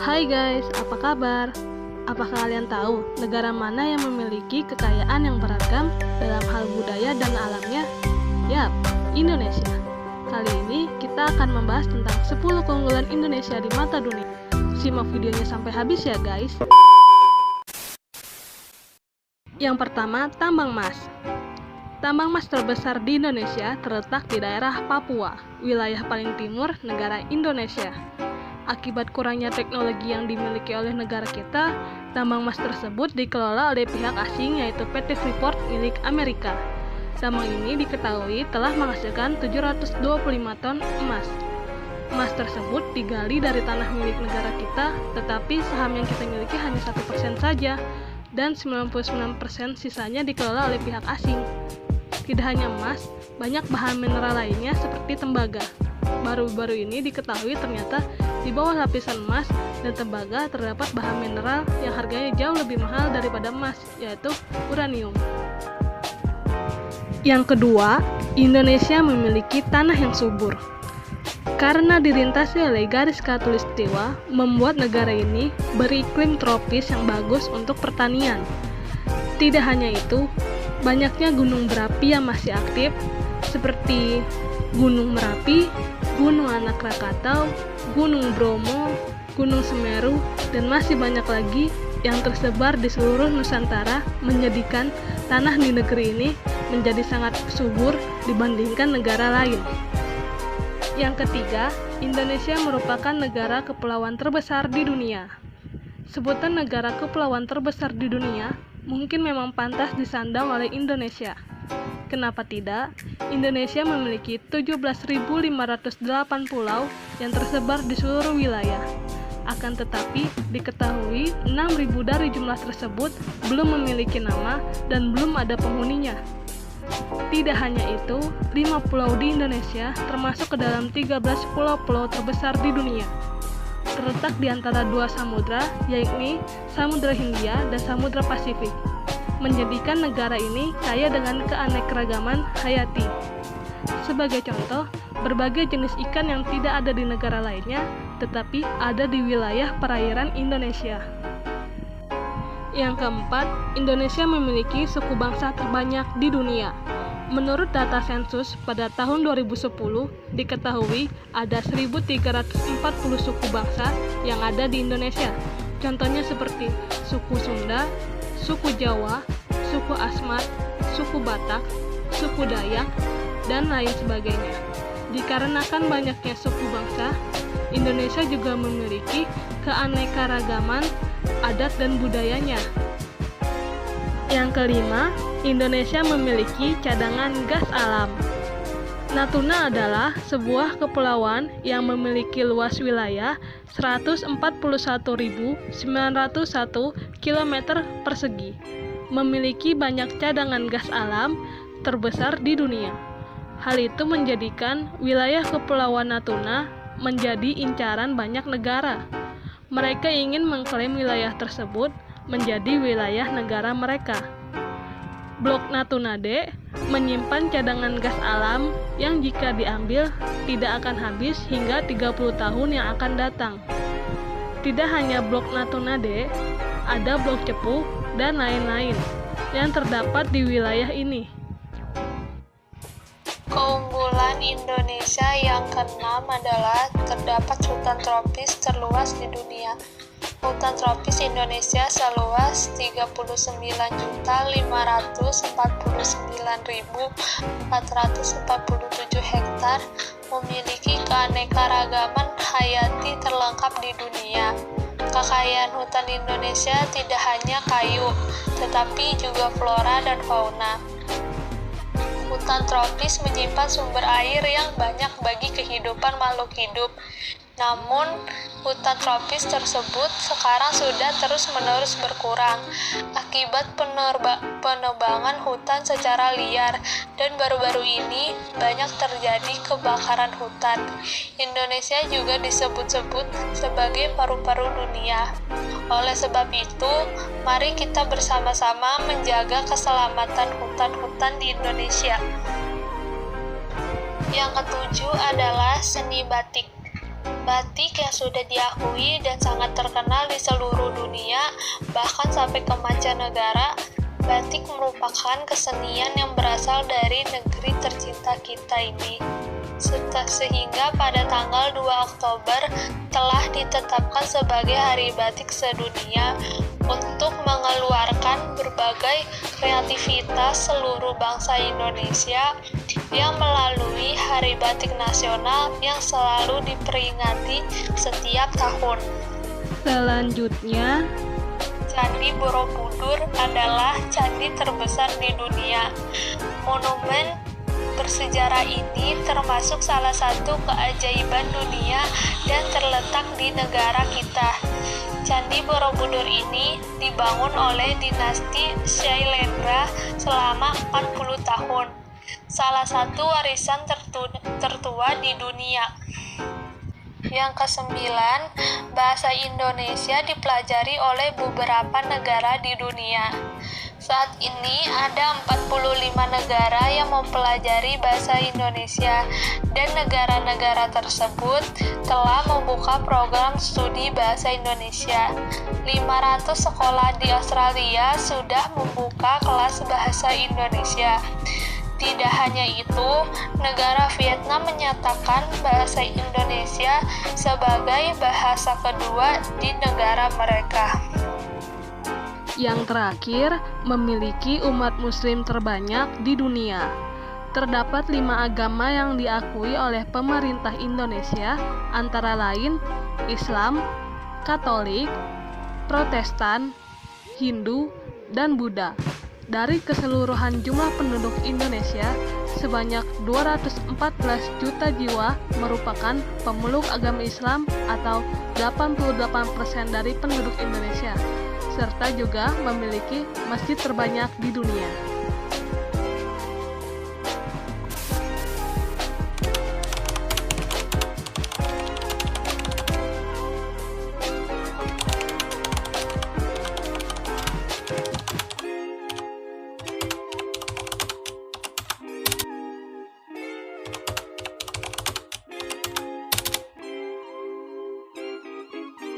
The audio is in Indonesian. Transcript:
Hai guys, apa kabar? Apakah kalian tahu negara mana yang memiliki kekayaan yang beragam dalam hal budaya dan alamnya? Yap, Indonesia. Kali ini kita akan membahas tentang 10 keunggulan Indonesia di mata dunia. Simak videonya sampai habis ya guys. Yang pertama, tambang emas. Tambang emas terbesar di Indonesia terletak di daerah Papua, wilayah paling timur negara Indonesia. Akibat kurangnya teknologi yang dimiliki oleh negara kita, tambang emas tersebut dikelola oleh pihak asing yaitu PT Freeport milik Amerika. Tambang ini diketahui telah menghasilkan 725 ton emas. Emas tersebut digali dari tanah milik negara kita, tetapi saham yang kita miliki hanya 1% saja, dan 99% sisanya dikelola oleh pihak asing. Tidak hanya emas, banyak bahan mineral lainnya seperti tembaga. Baru-baru ini diketahui ternyata di bawah lapisan emas dan tembaga terdapat bahan mineral yang harganya jauh lebih mahal daripada emas, yaitu uranium. Yang kedua, Indonesia memiliki tanah yang subur. Karena dilintasi oleh garis khatulistiwa, membuat negara ini beriklim tropis yang bagus untuk pertanian. Tidak hanya itu, banyaknya gunung berapi yang masih aktif, seperti Gunung Merapi, Gunung Anak Rakatau, Gunung Bromo, Gunung Semeru, dan masih banyak lagi yang tersebar di seluruh Nusantara, menjadikan tanah di negeri ini menjadi sangat subur dibandingkan negara lain. Yang ketiga, Indonesia merupakan negara kepulauan terbesar di dunia. Sebutan negara kepulauan terbesar di dunia mungkin memang pantas disandang oleh Indonesia. Kenapa tidak? Indonesia memiliki 17.508 pulau yang tersebar di seluruh wilayah. Akan tetapi, diketahui 6.000 dari jumlah tersebut belum memiliki nama dan belum ada penghuninya. Tidak hanya itu, 5 pulau di Indonesia termasuk ke dalam 13 pulau-pulau terbesar di dunia. Terletak di antara dua samudra, yakni Samudra Hindia dan Samudra Pasifik, menjadikan negara ini kaya dengan keanekaragaman hayati. Sebagai contoh, berbagai jenis ikan yang tidak ada di negara lainnya, tetapi ada di wilayah perairan Indonesia. Yang keempat, Indonesia memiliki suku bangsa terbanyak di dunia. Menurut data sensus pada tahun 2010, diketahui ada 1.340 suku bangsa yang ada di Indonesia. Contohnya seperti suku Sunda, suku Jawa, suku Asmat, suku Batak, suku Dayak, dan lain sebagainya. Dikarenakan banyaknya suku bangsa, Indonesia juga memiliki keanekaragaman adat dan budayanya. Yang kelima, Indonesia memiliki cadangan gas alam. Natuna adalah sebuah kepulauan yang memiliki luas wilayah 141.901 km persegi, memiliki banyak cadangan gas alam terbesar di dunia. Hal itu menjadikan wilayah Kepulauan Natuna menjadi incaran banyak negara. Mereka ingin mengklaim wilayah tersebut menjadi wilayah negara mereka. Blok Natuna D menyimpan cadangan gas alam yang jika diambil tidak akan habis hingga 30 tahun yang akan datang. Tidak hanya Blok Natuna D, ada Blok Cepu dan lain-lain yang terdapat di wilayah ini. Keunggulan Indonesia yang keenam adalah terdapat hutan tropis terluas di dunia. Hutan tropis Indonesia seluas 39.449.447 hektar memiliki keanekaragaman hayati terlengkap di dunia. Kekayaan hutan Indonesia tidak hanya kayu, tetapi juga flora dan fauna. Hutan tropis menyimpan sumber air yang banyak bagi kehidupan makhluk hidup. Namun, hutan tropis tersebut sekarang sudah terus-menerus berkurang akibat penebangan hutan secara liar, dan baru-baru ini banyak terjadi kebakaran hutan. Indonesia juga disebut-sebut sebagai paru-paru dunia. Oleh sebab itu, mari kita bersama-sama menjaga keselamatan hutan-hutan di Indonesia. Yang ketujuh adalah seni batik. Batik yang sudah diakui dan sangat terkenal di seluruh dunia, bahkan sampai ke mancanegara, batik merupakan kesenian yang berasal dari negeri tercinta kita ini. Sehingga pada tanggal 2 Oktober telah ditetapkan sebagai Hari Batik Sedunia untuk mengeluarkan berbagai kreativitas seluruh bangsa Indonesia yang melalui Hari Batik Nasional yang selalu diperingati setiap tahun. Selanjutnya, Candi Borobudur adalah candi terbesar di dunia. Monumen bersejarah ini termasuk salah satu keajaiban dunia dan terletak di negara kita. Candi Borobudur ini dibangun oleh dinasti Syailendra selama 40 tahun. Salah satu warisan tertua di dunia. Yang kesembilan, bahasa Indonesia dipelajari oleh beberapa negara di dunia. Saat ini ada 45 negara yang mempelajari bahasa Indonesia, dan negara-negara tersebut telah membuka program studi bahasa Indonesia. 500 sekolah di Australia sudah membuka kelas bahasa Indonesia. Tidak hanya itu, negara Vietnam menyatakan bahasa Indonesia sebagai bahasa kedua di negara mereka. yang terakhir, memiliki umat muslim terbanyak di dunia. Terdapat 5 agama yang diakui oleh pemerintah Indonesia, antara lain Islam, Katolik, Protestan, Hindu, dan Buddha. Dari keseluruhan jumlah penduduk Indonesia, sebanyak 214 juta jiwa merupakan pemeluk agama Islam atau 88% dari penduduk Indonesia, serta juga memiliki masjid terbanyak di dunia.